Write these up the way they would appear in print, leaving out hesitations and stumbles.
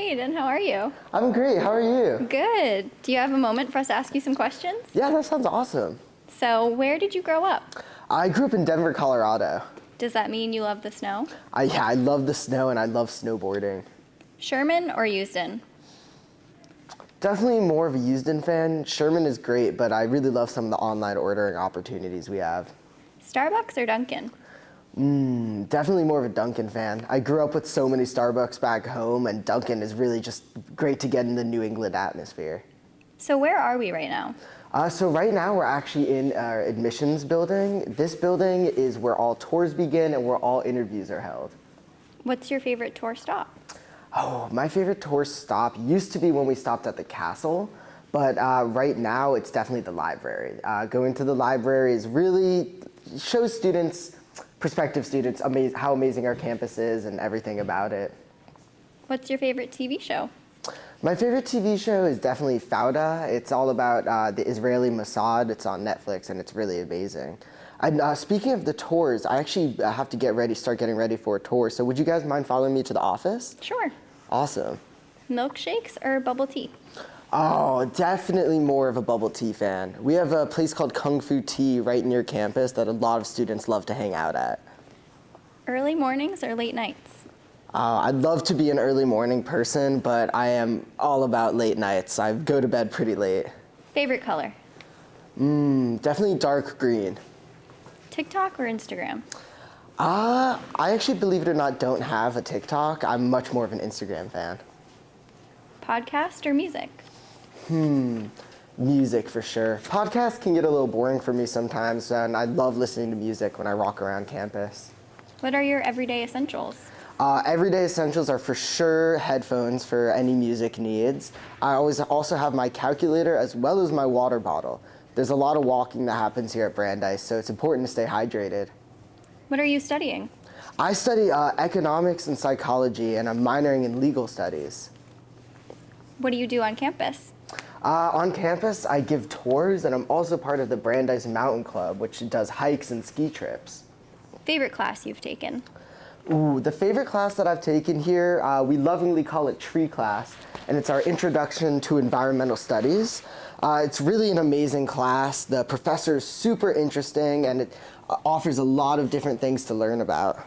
Ayden, how are you? I'm great. How are you? Good. Do you have a moment for us to ask you some questions? Yeah, that sounds awesome. So, where did you grow up? I grew up in Denver, Colorado. Does that mean you love the snow? I love the snow and I love snowboarding. Sherman or Used? Definitely more of a Used fan. Sherman is great, but I really love some of the online ordering opportunities we have. Starbucks or Dunkin'? Definitely more of a Dunkin' fan. I grew up with so many Starbucks back home, and Dunkin' is really just great to get in the New England atmosphere. So, where are we right now? So right now we're actually in our admissions building. This building is where all tours begin and where all interviews are held. What's your favorite tour stop? Oh, my favorite tour stop used to be when we stopped at the castle, but right now it's definitely the library. Going to the library is really shows students, prospective students, how amazing our campus is and everything about it. What's your favorite TV show? My favorite TV show is definitely Fauda. It's all about the Israeli Mossad. It's on Netflix and it's really amazing. And speaking of the tours, I actually have to start getting ready for a tour. So would you guys mind following me to the office? Sure. Awesome. Milkshakes or bubble tea? Oh, definitely more of a bubble tea fan. We have a place called Kung Fu Tea right near campus that a lot of students love to hang out at. Early mornings or late nights? I'd love to be an early morning person, but I am all about late nights. I go to bed pretty late. Favorite color? Definitely dark green. TikTok or Instagram? I actually, believe it or not, don't have a TikTok. I'm much more of an Instagram fan. Podcast or music? Music for sure. Podcasts can get a little boring for me sometimes, and I love listening to music when I walk around campus. What are your everyday essentials? Everyday essentials are for sure headphones for any music needs. I always also have my calculator as well as my water bottle. There's a lot of walking that happens here at Brandeis, so it's important to stay hydrated. What are you studying? I study economics and psychology, and I'm minoring in legal studies. What do you do on campus? On campus, I give tours, and I'm also part of the Brandeis Mountain Club, which does hikes and ski trips. Favorite class you've taken? Ooh, the favorite class that I've taken here, we lovingly call it tree class, and it's our introduction to environmental studies. It's really an amazing class. The professor is super interesting, and it offers a lot of different things to learn about.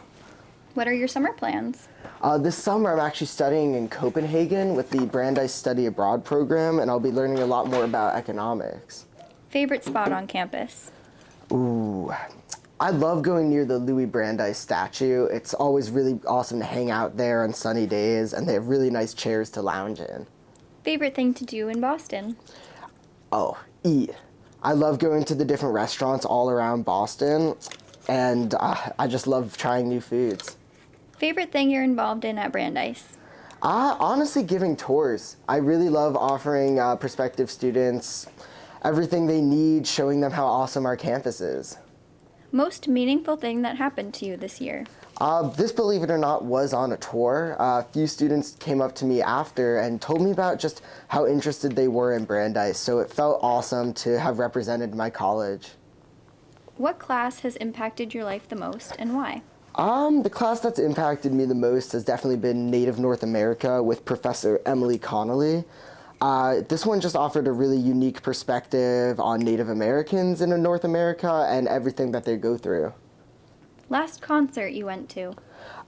What are your summer plans? This summer, I'm actually studying in Copenhagen with the Brandeis Study Abroad program, and I'll be learning a lot more about economics. Favorite spot on campus? Ooh, I love going near the Louis Brandeis statue. It's always really awesome to hang out there on sunny days, and they have really nice chairs to lounge in. Favorite thing to do in Boston? Oh, eat. I love going to the different restaurants all around Boston, and I just love trying new foods. Favorite thing you're involved in at Brandeis? Honestly, giving tours. I really love offering prospective students everything they need, showing them how awesome our campus is. Most meaningful thing that happened to you this year? This, believe it or not, was on a tour. A few students came up to me after and told me about just how interested they were in Brandeis, so it felt awesome to have represented my college. What class has impacted your life the most and why? The class that's impacted me the most has definitely been Native North America with Professor Emily Connolly. This one just offered a really unique perspective on Native Americans in North America and everything that they go through. Last concert you went to?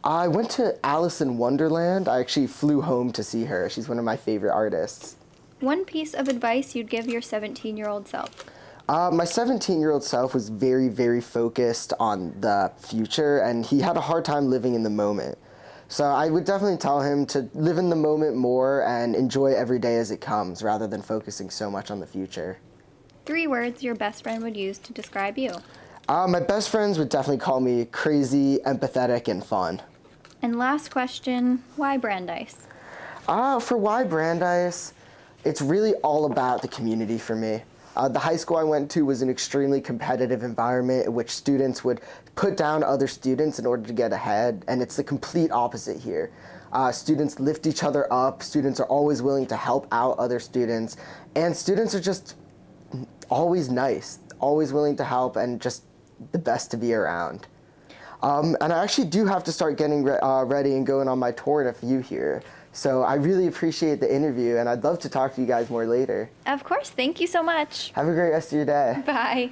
I went to Alice in Wonderland. I actually flew home to see her. She's one of my favorite artists. One piece of advice you'd give your 17-year-old self? My 17-year-old self was very, very focused on the future, and he had a hard time living in the moment. So I would definitely tell him to live in the moment more and enjoy every day as it comes, rather than focusing so much on the future. 3 words your best friend would use to describe you? My best friends would definitely call me crazy, empathetic, and fun. And last question, why Brandeis? For why Brandeis, it's really all about the community for me. The high school I went to was an extremely competitive environment in which students would put down other students in order to get ahead, and it's the complete opposite here. Students lift each other up, students are always willing to help out other students, and students are just always nice, always willing to help, and just the best to be around. And I actually do have to start getting ready and going on my tour in a few here. So I really appreciate the interview, and I'd love to talk to you guys more later. Of course. Thank you so much. Have a great rest of your day. Bye.